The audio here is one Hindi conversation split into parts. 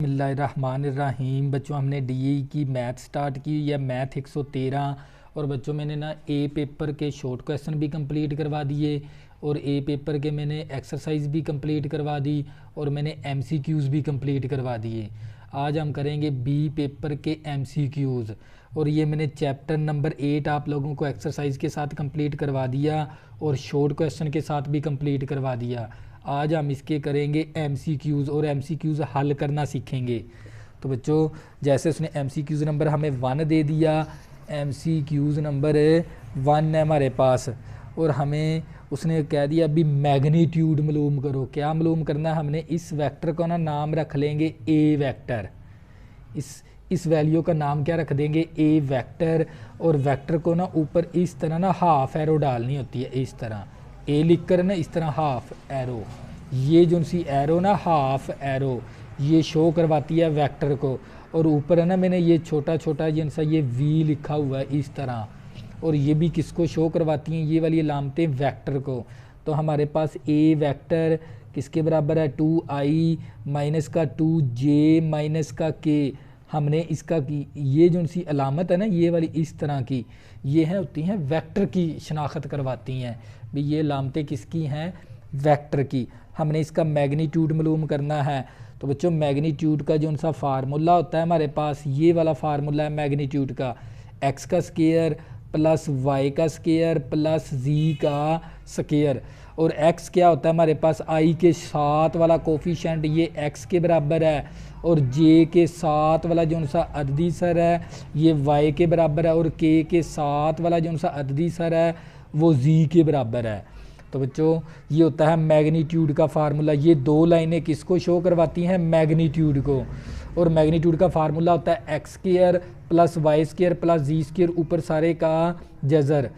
बिस्मिल्लाहिर्रहमानिर्रहीम। बच्चों हमने डीई की मैथ स्टार्ट की या मैथ 113। और बच्चों मैंने ना ए पेपर के शॉर्ट क्वेश्चन भी कंप्लीट करवा दिए और ए पेपर के मैंने एक्सरसाइज भी कंप्लीट करवा दी और मैंने एमसीक्यूज़ भी कंप्लीट करवा दिए। आज हम करेंगे बी पेपर के एमसीक्यूज़ और ये मैंने चैप्टर नंबर 8 आप लोगों को एक्सरसाइज के साथ कंप्लीट करवा दिया और शॉर्ट क्वेश्चन के साथ भी कंप्लीट करवा दिया। आज हम इसके करेंगे एमसीक्यूज़ और एमसीक्यूज़ हल करना सीखेंगे। तो बच्चों जैसे उसने एमसीक्यूज़ नंबर हमें 1 दे दिया, एमसीक्यूज़ नंबर 1 है हमारे पास और हमें उसने कह दिया अभी मैग्नीट्यूड मालूम करो। क्या मालूम करना है हमने? इस वेक्टर को ना नाम रख लेंगे ए वेक्टर। इस वैल्यू का नाम क्या रख देंगे? ए वेक्टर। और वेक्टर को ना ऊपर इस तरह ना हाफ एरो डालनी होती है, इस तरह ए लिख कर ना इस तरह हाफ एरो। ये जो सी एरो ना हाफ एरो ये शो करवाती है वेक्टर को। और ऊपर है ना मैंने ये छोटा छोटा जिन सा ये वी लिखा हुआ है इस तरह, और ये भी किसको शो करवाती हैं? ये वाली अलामतें वेक्टर को। तो हमारे पास ए वेक्टर किसके बराबर है? 2i माइनस का 2j माइनस का k। हमने इसका की ये जो सी अलामत है ना ये वाली इस तरह की, ये हैं होती हैं वेक्टर की शनाख्त करवाती हैं। भी ये अलामतें किसकी हैं? वेक्टर की। हमने इसका मैग्नीट्यूड मालूम करना है। तो बच्चों मैग्नीट्यूड का जो सा फार्मूला होता है हमारे पास, ये वाला फार्मूला है मैग्नीट्यूड का, x का स्केयर प्लस y का स्केयर प्लस z का स्केयर। और x क्या होता है हमारे पास? i के साथ वाला कोफिशेंट ये x के बराबर है, और j के साथ वाला जो सा अददी सर है ये y के बराबर है, और k के साथ वाला जो सा अददी सर है वो z के बराबर है। तो बच्चों ये होता है मैग्नीट्यूड का फार्मूला। ये दो लाइनें किसको शो करवाती हैं? मैग्नीट्यूड को। और मैग्नीट्यूड का फार्मूला होता है x square plus y square plus z square ऊपर सारे का जज़र।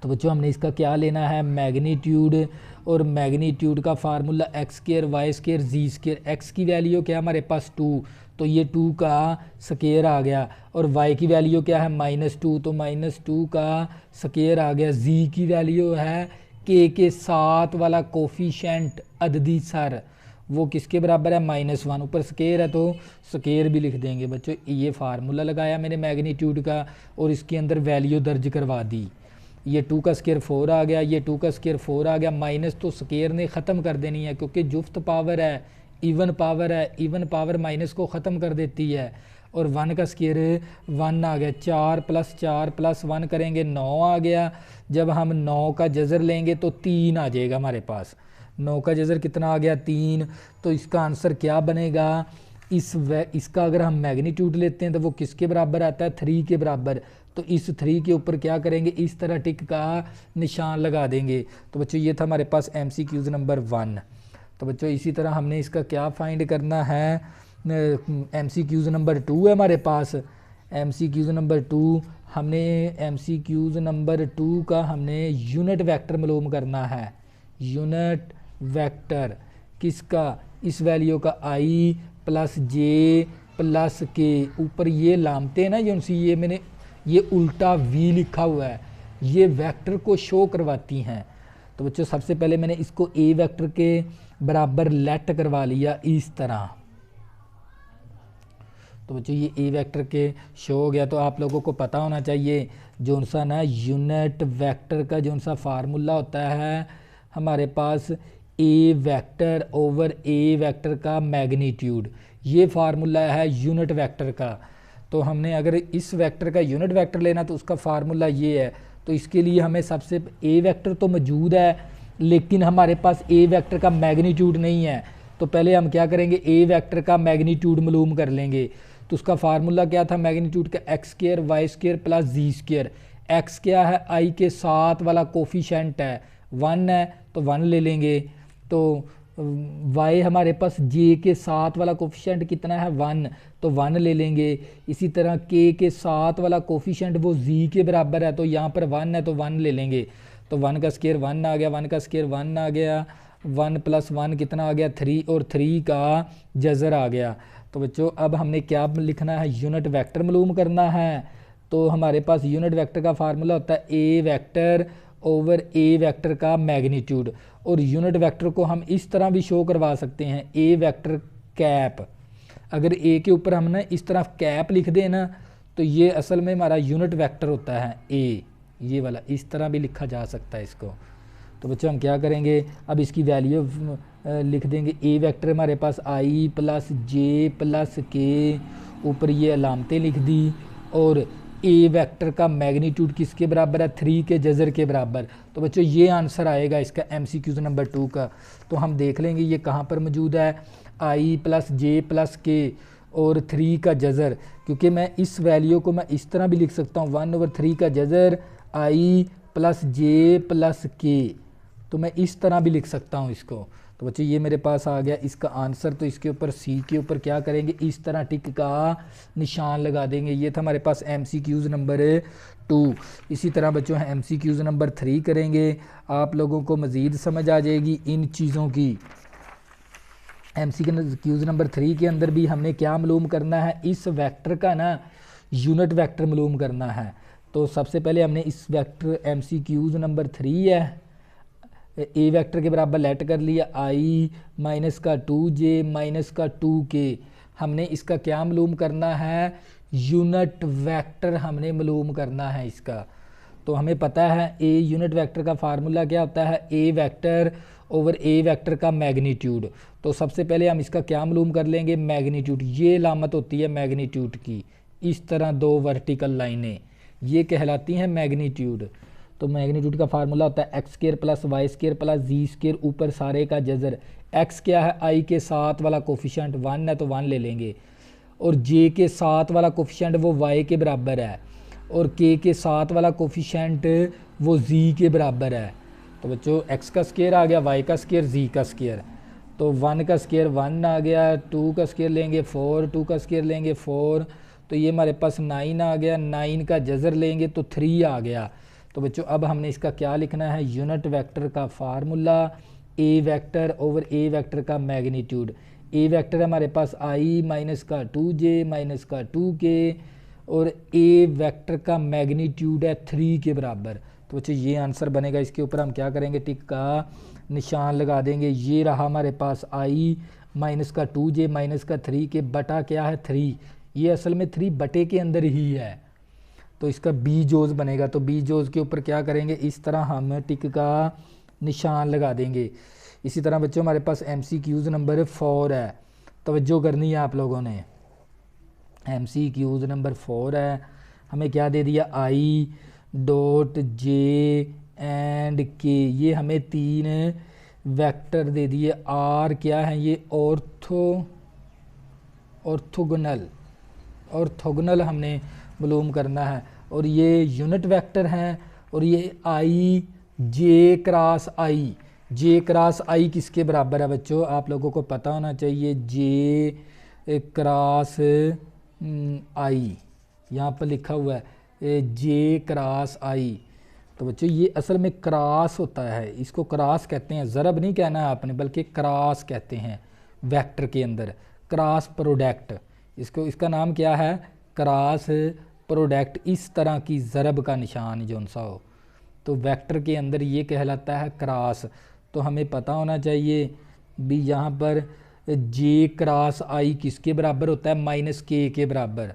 तो बच्चों हमने इसका क्या लेना है? मैग्नीट्यूड। और मैग्नीट्यूड का formula x square y square z square. X की वैल्यू क्या है हमारे पास? 2, तो ये 2 का स्क्वायर आ गया। और y की वैल्यू क्या है? -2, तो -2 का स्क्वायर आ गया। z की वैल्यू है k के साथ वाला कोफिशेंट अददी सर, वो किसके बराबर है? -1। ऊपर स्क्वायर है तो स्क्वायर भी लिख देंगे। बच्चों ये फार्मूला लगाया मैंने मैग्नीट्यूड का और इसके अंदर वैल्यू दर्ज करवा दी। ये 2 का स्क्वायर 4 आ गया, ये 2 का स्क्वायर 4 आ गया। माइनस तो स्क्वायर ने ख़त्म कर देनी है क्योंकि जुफ्त पावर है, इवन पावर है, इवन पावर माइनस को ख़त्म कर देती है। और 1 का स्क्वायर 1 आ गया। 4 + 4 + 1 करेंगे 9 आ गया। जब हम 9 का जज़र लेंगे तो 3 आ जाएगा हमारे पास। 9 का जज़र कितना आ गया? 3। तो इसका आंसर क्या बनेगा? इसका अगर हम मैग्नीट्यूड लेते हैं तो वो किसके बराबर आता है? 3 के बराबर। तो इस 3 के ऊपर क्या करेंगे? इस तरह टिक का निशान लगा देंगे। तो बच्चों ये था हमारे पास एमसीक्यूज़ नंबर 1। तो बच्चों इसी तरह हमने इसका क्या फाइंड करना है? एमसीक्यूज़ नंबर 2 है हमारे पास। एमसीक्यूज़ नंबर 2 हमने एमसीक्यूज़ नंबर 2 का हमने यूनिट वेक्टर मालूम करना है। यूनिट वेक्टर किसका? इस वैल्यू का i plus j plus k। ऊपर ये लामते ना जो सी ये मैंने ये उल्टा v लिखा हुआ है, ये वेक्टर को शो करवाती हैं। तो बच्चों सबसे पहले मैंने इसको a वेक्टर के बराबर लेट करवा लिया इस तरह। तो बच्चों ये ए वेक्टर के शो हो गया। तो आप लोगों को पता होना चाहिए जो सा ना यूनिट वेक्टर का जो सा फार्मूला होता है हमारे पास ए वेक्टर ओवर ए वेक्टर का मैग्नीट्यूड, ये फार्मूला है यूनिट वेक्टर का। तो हमने अगर इस वेक्टर का यूनिट वेक्टर लेना तो उसका फार्मूला ये है। तो इसके लिए हमें सबसे ए वेक्टर तो मौजूद है लेकिन हमारे पास ए वेक्टर का मैग्नीट्यूड नहीं है। तो पहले हम क्या करेंगे? ए वेक्टर का मैग्नीट्यूड मालूम कर लेंगे। तो उसका फार्मूला क्या था मैग्नीट्यूड का? X square y square plus z square. X क्या है? आई के साथ वाला कोफिशेंट है 1 है तो 1 ले लेंगे। तो y हमारे पास j के साथ वाला कोफिशेंट कितना है? 1, तो 1 ले लेंगे। इसी तरह k के साथ वाला कोफिशेंट वो z के बराबर है, तो यहाँ पर 1 है तो 1 ले लेंगे। तो 1 का स्क्वायर 1 आ गया, 1 का स्क्वायर 1 आ गया। 1 + 1 कितना आ गया? 3, और 3 का जज़र आ गया। तो बच्चों अब हमने क्या लिखना है? यूनिट वेक्टर मालूम करना है। तो हमारे पास यूनिट वेक्टर का फार्मूला होता है ए वेक्टर ओवर ए वेक्टर का मैग्नीट्यूड। और यूनिट वेक्टर को हम इस तरह भी शो करवा सकते हैं, ए वेक्टर कैप। अगर ए के ऊपर हम ना इस तरह कैप लिख दें ना तो ये असल में हमारा यूनिट वेक्टर होता है ए, ये वाला इस तरह भी लिखा जा सकता है इसको। तो बच्चों हम क्या करेंगे, अब इसकी वैल्यू लिख देंगे। ए वेक्टर हमारे पास आई प्लस जे प्लस के, ऊपर ये अलामतें लिख दी, और ए वेक्टर का मैग्नीट्यूड किसके बराबर है, 3 के जज़र के बराबर। तो बच्चों ये आंसर आएगा इसका MCQ नंबर 2 का। तो हम देख लेंगे ये कहाँ पर मौजूद है, आई प्लस जे प्लस के और 3 का जज़र, क्योंकि मैं इस वैल्यू को मैं इस तरह भी लिख सकता हूँ 1/3 का जज़र आई प्लस जे प्लस के, तो मैं इस तरह भी लिख सकता हूँ इसको। तो बच्चों ये मेरे पास आ गया इसका आंसर। तो इसके ऊपर सी के ऊपर क्या करेंगे, इस तरह टिक का निशान लगा देंगे। ये था हमारे पास MCQ नंबर 2। इसी तरह बच्चों MCQ नंबर 3 करेंगे, आप लोगों को मज़ीद समझ आ जाएगी इन चीज़ों की। MCQ नंबर 3 के अंदर भी हमने क्या मालूम करना है, इस वेक्टर का ना यूनिट वेक्टर मालूम करना है। तो सबसे पहले हमने इस वेक्टर MCQ नंबर 3 है, ए वेक्टर के बराबर लेट कर लिया आई माइनस का 2j माइनस का 2k। हमने इसका क्या मालूम करना है, यूनिट वेक्टर हमने मालूम करना है इसका। तो हमें पता है ए यूनिट वेक्टर का फार्मूला क्या होता है, ए वेक्टर ओवर ए वेक्टर का मैग्नीट्यूड। तो सबसे पहले हम इसका क्या मालूम कर लेंगे, मैग्नीट्यूड। ये अलामत होती है मैग्नीट्यूड की, इस तरह 2 वर्टिकल लाइनें, ये कहलाती हैं मैग्नीट्यूड। तो मैग्नीट्यूड का फार्मूला होता है x square plus y square plus z square, ऊपर सारे का जज़र। एक्स क्या है, आई के साथ वाला कोफिशिएंट 1 है तो 1 ले लेंगे, और जे के साथ वाला कोफिशिएंट वो वाई के बराबर है, और के साथ वाला कोफिशिएंट वो जी के बराबर है। तो बच्चों एक्स का स्क्वायर आ गया, वाई का स्क्वायर, जी का स्क्वायर। तो 1 का स्क्वायर 1 आ गया, 2 का स्क्वायर लेंगे 4, 2 का स्क्वायर लेंगे 4, तो ये हमारे पास 9 आ गया। 9 का जज़र लेंगे तो 3 आ गया। तो बच्चों अब हमने इसका क्या लिखना है, यूनिट वेक्टर का फार्मूला ए वेक्टर ओवर ए वेक्टर का मैग्नीट्यूड। ए वेक्टर हमारे पास आई माइनस का 2j माइनस का 2k, और ए वेक्टर का मैग्नीट्यूड है 3 के बराबर। तो बच्चों ये आंसर बनेगा। इसके ऊपर हम क्या करेंगे, टिक का निशान लगा देंगे। ये रहा हमारे पास आई माइनस का 2j माइनस का 3 के बटा क्या है 3, ये असल में 3 बटे के अंदर ही है, तो इसका बी जोज बनेगा। तो बी जोज के ऊपर क्या करेंगे, इस तरह हम टिक का निशान लगा देंगे। इसी तरह बच्चों हमारे पास MCQ नंबर 4 है, तवज्जो करनी है आप लोगों ने। MCQ नंबर 4 है, हमें क्या दे दिया, आई डॉट जे एंड के, ये हमें 3 वेक्टर दे दिए। आर क्या है, ये ऑर्थोगोनल हमने मालूम करना है, और ये यूनिट वेक्टर हैं, और ये आई जे क्रॉस आई, जे क्रॉस आई किसके बराबर है बच्चों, आप लोगों को पता होना चाहिए, जे क्रॉस आई, यहाँ पर लिखा हुआ है जे क्रॉस आई। तो बच्चों ये असल में क्रॉस होता है, इसको क्रॉस कहते हैं, ज़रब नहीं कहना है आपने, बल्कि क्रॉस कहते हैं वेक्टर के अंदर, क्रॉस प्रोडक्ट। इसको, इसका नाम क्या है, क्रॉस प्रोडक्ट। इस तरह की ज़रब का निशान जो सा हो, तो वेक्टर के अंदर ये कहलाता है क्रॉस। तो हमें पता होना चाहिए भी यहाँ पर जे क्रॉस आई किसके बराबर होता है, माइनस के बराबर,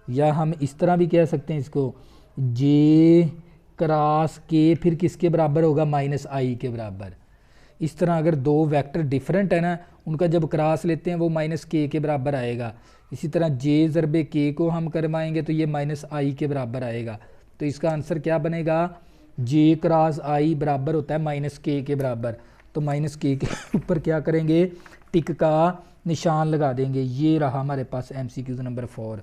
या हम इस तरह भी कह सकते हैं इसको, जे क्रॉस के फिर किसके बराबर होगा, माइनस आई के बराबर। इस तरह अगर दो वेक्टर डिफरेंट है ना, उनका जब क्रॉस लेते हैं वो माइनस के बराबर आएगा। इसी तरह जे ज़रबे के को हम करवाएंगे तो ये माइनस आई के बराबर आएगा। तो इसका आंसर क्या बनेगा, जे क्रॉस आई बराबर होता है माइनस के बराबर। तो माइनस के ऊपर क्या करेंगे, टिक का निशान लगा देंगे। ये रहा हमारे पास MCQ नंबर 4।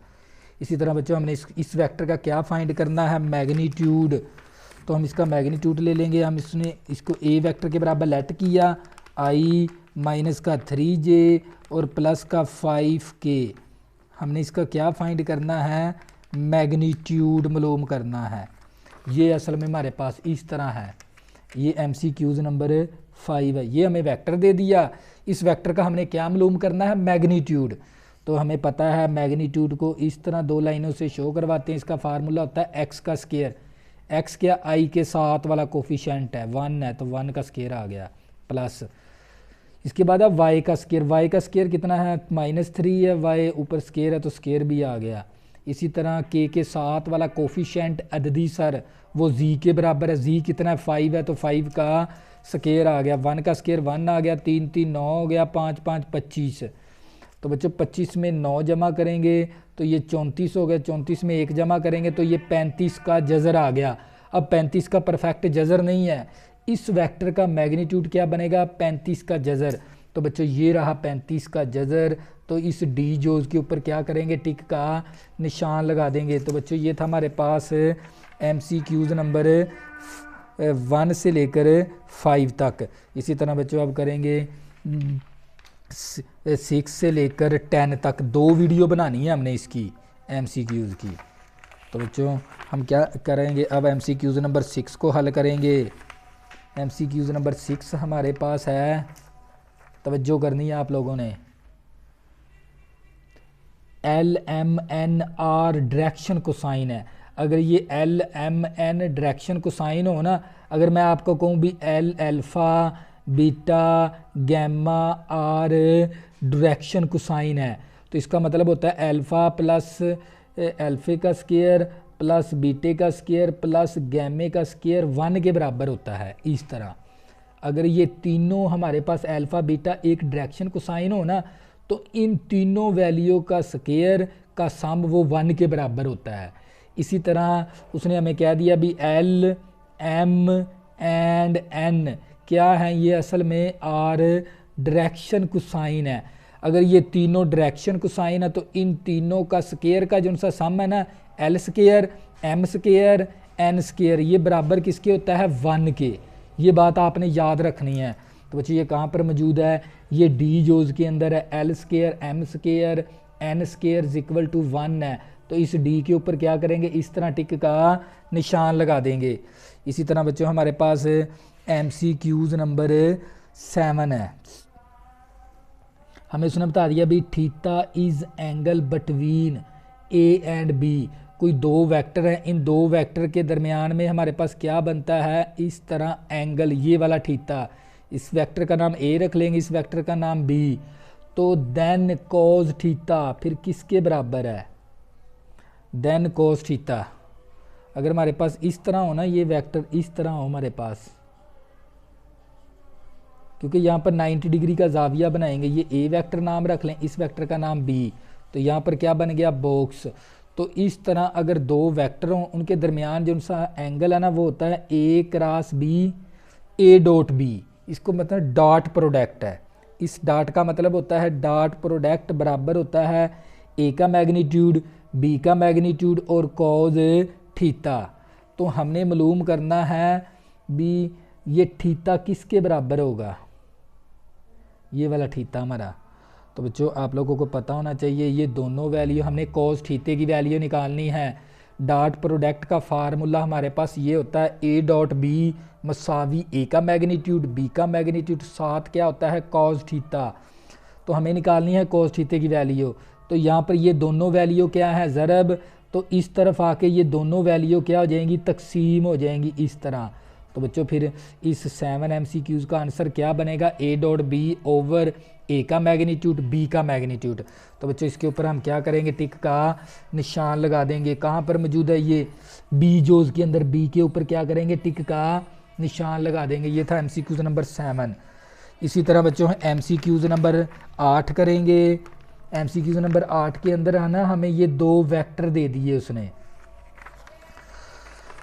इसी तरह बच्चों हमने इस वेक्टर का क्या फाइंड करना है, मैग्नीट्यूड। तो हम इसका मैग्नीट्यूड ले लेंगे। हम इसको ए वेक्टर के बराबर लेट किया, आई माइनस का 3j और प्लस का 5k। हमने इसका क्या फाइंड करना है, मैग्नीट्यूड मालूम करना है। ये असल में हमारे पास इस तरह है, ये MCQ नंबर 5 है। ये हमें वेक्टर दे दिया, इस वेक्टर का हमने क्या मालूम करना है, मैग्नीट्यूड। तो हमें पता है मैग्नीट्यूड को इस तरह 2 लाइनों से शो करवाते हैं। इसका फार्मूला होता है एक्स का स्क्वायर। एक्स क्या, आई के साथ वाला कोफिशिएंट है, 1 है तो 1 का स्क्वायर आ गया, प्लस इसके बाद अब वाई का स्केयर, वाई का स्केयर कितना है -3 है, वाई ऊपर स्केयर है तो स्केयर भी आ गया। इसी तरह के साथ वाला कोफिशेंट अददी सर वो जी के बराबर है, जी कितना है 5 है तो 5 का स्केयर आ गया, 1 का स्केयर 1 आ गया, 3 3 9 हो गया, 5 5 25। तो बच्चों 25 में 9 जमा करेंगे तो ये 34 हो गया, 34 में 1 जमा करेंगे तो ये 35 का जज़र आ गया। अब 35 का परफेक्ट जज़र नहीं है, इस वेक्टर का मैग्नीट्यूड क्या बनेगा 35 का जज़र। तो बच्चों ये रहा 35 का जज़र, तो इस डी जोज के ऊपर क्या करेंगे टिक का निशान लगा देंगे। तो बच्चों ये था हमारे पास MCQs नंबर 1 से लेकर 5 तक। इसी तरह बच्चों अब करेंगे 6 से लेकर 10 तक, 2 वीडियो बनानी है हमने इसकी MCQs की। तो बच्चों हम क्या करेंगे अब MCQs नंबर 6 को हल करेंगे। MCQs नंबर 6 हमारे पास है, तवज्जो करनी है आप लोगों ने, LMNR डायरेक्शन कोसाइन है। अगर ये LMN डायरेक्शन कोसाइन हो ना, अगर मैं आपको कहूँ भी L alpha beta gamma R direction cosine है, तो इसका मतलब होता है अल्फ़ा प्लस अल्फ़े का स्केयर प्लस बीटे का स्केयर प्लस गैमे का स्केयर 1 के बराबर होता है। इस तरह अगर ये तीनों हमारे पास अल्फ़ा बीटा एक डायरेक्शन कोसाइन हो ना, तो इन तीनों वैल्यू का स्केयर का सम वो 1 के बराबर होता है। इसी तरह उसने हमें क्या दिया भी L M एंड N क्या है, ये असल में R डायरेक्शन कोसाइन है। अगर ये तीनों डायरेक्शन कोसाइन है तो इन तीनों का स्केयर का जो सा सम है ना L square M square N square ये बराबर किसके होता है 1 के। ये बात आपने याद रखनी है। तो बच्चों ये कहाँ पर मौजूद है, ये डी जोज के अंदर है, L square M square N square is equal to 1 है। तो इस डी के ऊपर क्या करेंगे इस तरह टिक का निशान लगा देंगे। इसी तरह बच्चों हमारे पास MCQs नंबर 7 है। हमें उसने बता दिया भी theta is angle between A and B। कोई 2 वेक्टर हैं, इन 2 वेक्टर के दरमियान में हमारे पास क्या बनता है इस तरह एंगल, ये वाला थीटा। इस वेक्टर का नाम A रख लेंगे, इस वेक्टर का नाम B। तो देन कोस थीटा फिर किसके बराबर है, देन कोस थीटा। अगर हमारे पास इस तरह हो ना, ये वेक्टर इस तरह हो हमारे पास, क्योंकि यहाँ पर 90 डिग्री का जाविया बनाएंगे, ये A वेक्टर नाम रख लें, इस वेक्टर का नाम B। तो यहाँ पर क्या बन गया बॉक्स। तो इस तरह अगर 2 वेक्टर हों उनके दरमियान जो सा एंगल है ना वो होता है A cross B A dot B। इसको मतलब डॉट प्रोडक्ट है। इस डॉट का मतलब होता है डॉट प्रोडक्ट बराबर होता है A का मैग्नीट्यूड B का मैग्नीट्यूड और कॉज थीटा। तो हमने मालूम करना है भी ये थीटा किसके बराबर होगा, ये वाला थीटा हमारा। तो बच्चों आप लोगों को पता होना चाहिए ये दोनों वैल्यू हमने कॉस थीटे की वैल्यू निकालनी है। डॉट प्रोडक्ट का फार्मूला हमारे पास ये होता है A डॉट B मसावी A का मैग्नीट्यूड B का मैग्नीट्यूड साथ क्या होता है कॉस थीटा। तो हमें निकालनी है कॉस थीटे की वैल्यू। तो यहाँ पर ये दोनों वैल्यू क्या है ज़रब, तो इस तरफ आके ये दोनों वैल्यू क्या हो जाएंगी तकसीम हो जाएंगी इस तरह। तो बच्चों फिर इस 7 MCQs का आंसर क्या बनेगा A dot B over A का मैग्नीट्यूड B का मैग्नीट्यूड। तो बच्चों इसके ऊपर हम क्या करेंगे टिक का निशान लगा देंगे। कहाँ पर मौजूद है ये B जोज के अंदर, B के ऊपर क्या करेंगे टिक का निशान लगा देंगे। ये था MCQs नंबर 7। इसी तरह बच्चों MCQs नंबर 8 करेंगे। MCQs नंबर 8 के अंदर आना हमें ये 2 वेक्टर दे दिए उसने।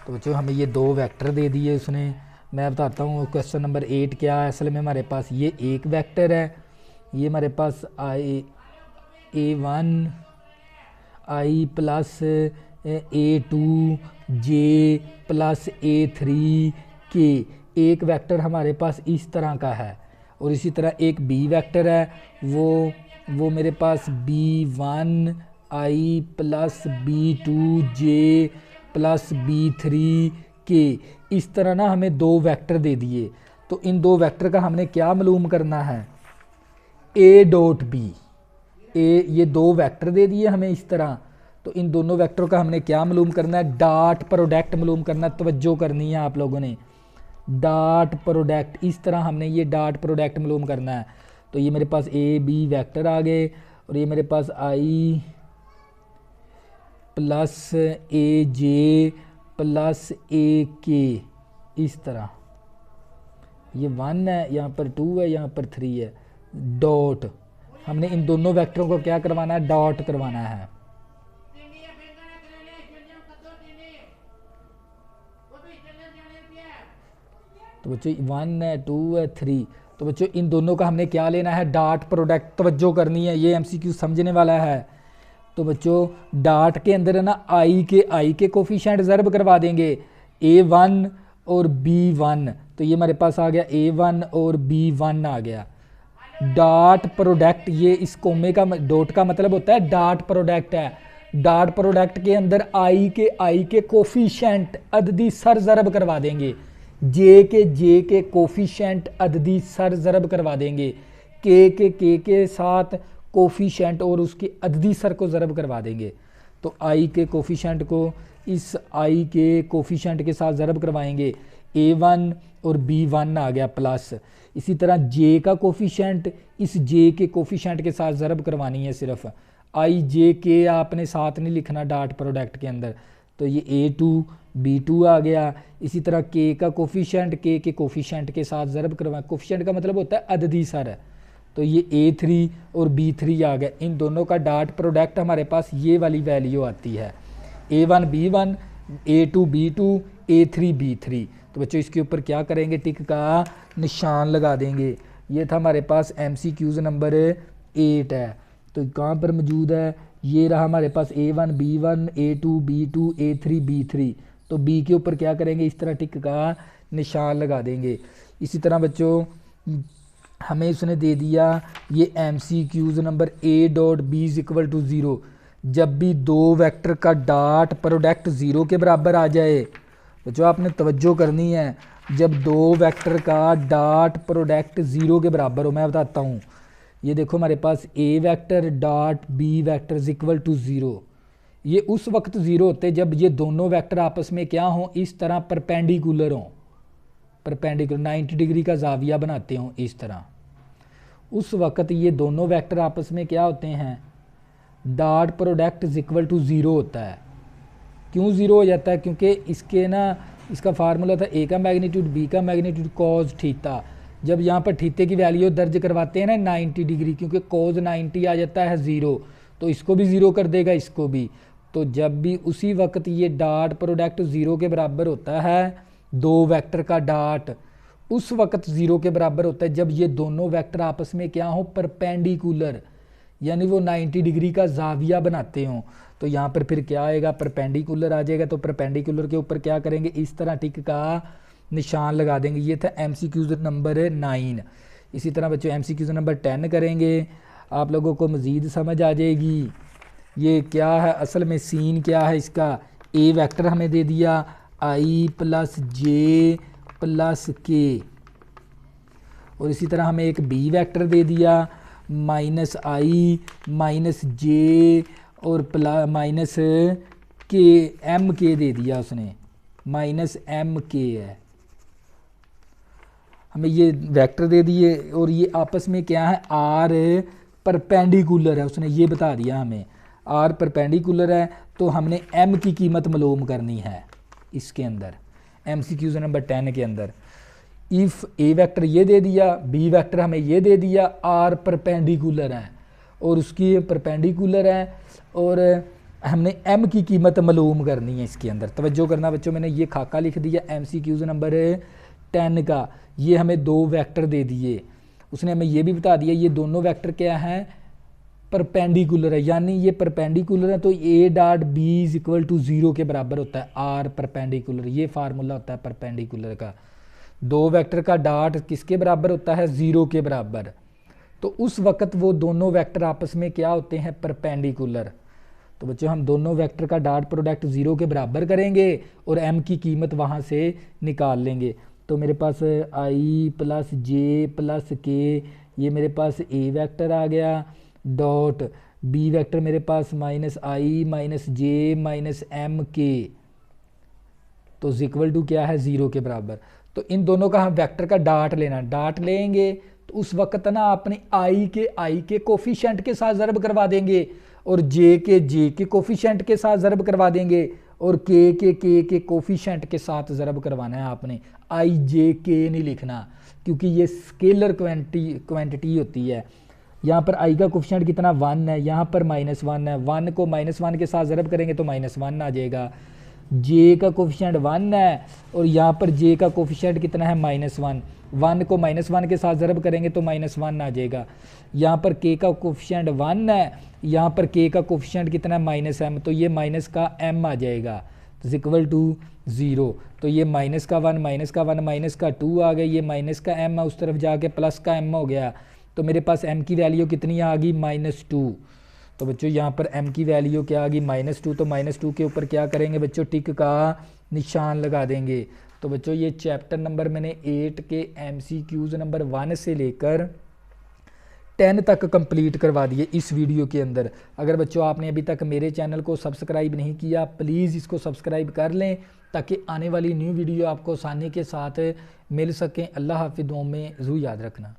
तो बच्चों हमें ये 2 वेक्टर दे दिए उसने। मैं बताता हूँ क्वेश्चन नंबर 8 क्या है। असल में हमारे पास ये एक वेक्टर है, ये हमारे पास A1 I plus A2 J plus A3 K। एक वेक्टर हमारे पास इस तरह का है। और इसी तरह एक B वेक्टर है, वो मेरे पास B1 I plus B2 J plus B3 K। इस तरह ना हमें 2 वेक्टर दे दिए। तो इन 2 वेक्टर का हमने क्या मालूम करना है A डॉट B। ये 2 वेक्टर दे दिए हमें इस तरह। तो इन दोनों वेक्टर का हमने क्या मालूम करना है डॉट प्रोडक्ट मालूम करना है। तवज्जो करनी है आप लोगों ने, डॉट प्रोडक्ट। इस तरह हमने ये डॉट प्रोडक्ट मालूम करना है। तो ये मेरे पास ए बी वेक्टर आ गए, और ये मेरे पास आई प्लस ए जे प्लस ए के, इस तरह। ये 1 है, यहाँ पर 2 है, यहाँ पर 3 है। डॉट, हमने इन दोनों वेक्टरों को क्या करवाना है, डॉट करवाना है। तो बच्चों 1 है, 2 है, 3, तो बच्चों इन दोनों का हमने क्या लेना है, डॉट प्रोडक्ट। तवज्जो करनी है, ये एमसीक्यू समझने वाला है। तो बच्चों डॉट के अंदर है ना आई के कोफिशिएंट ज़र्ब करवा देंगे, A1 और B1। तो ये हमारे पास आ गया A1 और B1 आ गया। डॉट प्रोडक्ट, ये इस कोमे का डॉट का मतलब होता है डॉट प्रोडक्ट है। डॉट प्रोडक्ट के अंदर आई के कोफिशिएंट अददी सर ज़रब करवा देंगे, जे के कोफिशिएंट अददी सर ज़रब करवा देंगे, के साथ कोफिशिएंट और उसके अददी सर को ज़रब करवा देंगे। तो आई के कोफिशिएंट को इस आई के कोफिशिएंट के साथ ज़रब करवाएंगे, A1 और B1 आ गया प्लस। इसी तरह जे का कोफिशिएंट इस जे के कोफिशिएंट के साथ ज़रब करवानी है, सिर्फ आई जे के आपने साथ नहीं लिखना डॉट प्रोडक्ट के अंदर। तो ये A2 B2 आ गया। इसी तरह के का कोफिशिएंट के कोफिशिएंट के साथ ज़रब करवा, कोफिशिएंट का मतलब होता है अददी सर है। तो ये A3 और B3 आ गया। इन दोनों का डॉट प्रोडक्ट हमारे पास ये वाली वैल्यू आती है, A1 B1, A2 B2, A3 B3। तो बच्चों इसके ऊपर क्या करेंगे, टिक का निशान लगा देंगे। ये था हमारे पास MCQs नंबर 8 है। तो कहाँ पर मौजूद है, ये रहा हमारे पास A1 B1, A2 B2, A3 B3। तो B के ऊपर क्या करेंगे, इस तरह टिक का निशान लगा देंगे। इसी तरह बच्चों हमें उसने दे दिया ये MCQs नंबर A.B=0। जब भी दो वेक्टर का डॉट प्रोडक्ट 0 के बराबर आ जाए, बच्चों आपने तवज्जो करनी है, जब दो वेक्टर का डॉट प्रोडक्ट 0 के बराबर हो, मैं बताता हूँ। ये देखो हमारे पास A vector dot B vector =0। ये उस वक्त 0 होते जब ये दोनों वेक्टर आपस में क्या हों, इस तरह परपेंडिकुलर हों, परपेंडिकुलर 90 डिग्री का जाविया बनाते हों इस तरह। उस वक्त ये दोनों वेक्टर आपस में क्या होते हैं, डॉट प्रोडक्ट =0 होता है। क्यों 0 हो जाता है, क्योंकि इसके ना इसका फार्मूला था A का मैग्नीट्यूड B का मैग्नीट्यूड कॉज थीटा। जब यहाँ पर थीटे की वैल्यू दर्ज करवाते हैं ना 90 डिग्री, क्योंकि कॉज 90 आ जाता है 0, तो इसको भी 0 कर देगा, इसको भी। तो जब भी उसी वक्त ये डॉट प्रोडक्ट 0 के बराबर होता है, दो वेक्टर का डॉट उस वक्त 0 के बराबर होता है जब ये दोनों वेक्टर आपस में क्या हो, परपेंडिकुलर, यानी वो 90 डिग्री का जाविया बनाते हों। तो यहाँ पर फिर क्या आएगा, परपेंडिकुलर आ जाएगा। तो परपेंडिकुलर के ऊपर क्या करेंगे, इस तरह टिक का निशान लगा देंगे। ये था MCQs नंबर 9। इसी तरह बच्चों MCQs नंबर 10 करेंगे, आप लोगों को मज़ीद समझ आ जाएगी। ये क्या है, असल में सीन क्या है इसका। A वेक्टर हमें दे दिया I + J + K, और इसी तरह हमें एक B वेक्टर दे दिया -I -J और -MK दे दिया उसने, -MK है। हमें ये वेक्टर दे दिए और ये आपस में क्या है, R परपेंडिकुलर है, उसने ये बता दिया हमें R परपेंडिकुलर है। तो हमने M की कीमत मालूम करनी है इसके अंदर, MCQs नंबर 10 के अंदर। इफ़ A वेक्टर ये दे दिया, B वेक्टर हमें ये दे दिया, R परपेंडिकुलर है और उसकी परपेंडिकुलर है, और हमने M की कीमत मालूम करनी है इसके अंदर। तवज्जो करना बच्चों, मैंने ये खाका लिख दिया MCQs नंबर 10 का। ये हमें दो वेक्टर दे दिए, उसने हमें ये भी बता दिया ये दोनों वेक्टर क्या हैं, परपेंडिकुलर है, यानी ये परपेंडिकुलर है। तो A.B=0 के बराबर होता है R परपेंडिकुलर। ये फार्मूला होता है परपेंडिकुलर का। दो वेक्टर का डॉट किसके बराबर होता है, 0 के बराबर। तो उस वक्त वो दोनों वेक्टर आपस में क्या होते हैं, परपेंडिकुलर। तो बच्चों हम दोनों वेक्टर का डॉट प्रोडक्ट 0 के बराबर करेंगे और M की कीमत वहाँ से निकाल लेंगे। तो मेरे पास I + J + K, ये मेरे पास A वेक्टर आ गया, डॉट B वेक्टर मेरे पास -I -J -MK, तो = क्या है, 0 के बराबर। तो इन दोनों का हम वेक्टर का डॉट लेना, डॉट लेंगे तो उस वक्त ना आपने आई के कोफिशेंट के साथ ज़रब करवा देंगे और जे के कोफिशेंट के साथ ज़रब करवा देंगे और के कोफिशेंट के साथ ज़रब करवाना है आपने। आई जे के नहीं लिखना क्योंकि ये स्केलर क्वांटिटी होती है। यहाँ पर आई का कोफिशेंट कितना 1 है, यहाँ पर -1 है, 1 को -1 के साथ ज़रब करेंगे तो -1 आ जाएगा। जे का कोफिशेंट 1 है और यहाँ पर जे का कोफिशेंट कितना है -1, 1 को -1 के साथ ज़रब करेंगे तो -1 आ जाएगा। यहाँ पर के का कोफिशेंट 1 है, यहाँ पर के का कोफिशेंट कितना है -m, तो ये माइनस का m आ जाएगा इक्वल टू 0। तो ये माइनस का 1 माइनस का 2 आ गया, ये माइनस का m है, उस तरफ जाके प्लस का m हो गया। तो मेरे पास m की वैल्यू कितनी आ गई -2। तो बच्चों यहाँ पर m की वैल्यू क्या आ गई -2। तो -2 के ऊपर क्या करेंगे बच्चों, टिक का निशान लगा देंगे। तो बच्चों ये चैप्टर नंबर मैंने 8 के MCQs नंबर 1 से लेकर 10 तक कंप्लीट करवा दिए इस वीडियो के अंदर। अगर बच्चों आपने अभी तक मेरे चैनल को सब्सक्राइब नहीं किया, प्लीज़ इसको सब्सक्राइब कर लें ताकि आने वाली न्यू वीडियो आपको आसानी के साथ मिल सकें। अल्लाह हाफिज़, दुआओं में ज़रूर याद रखना।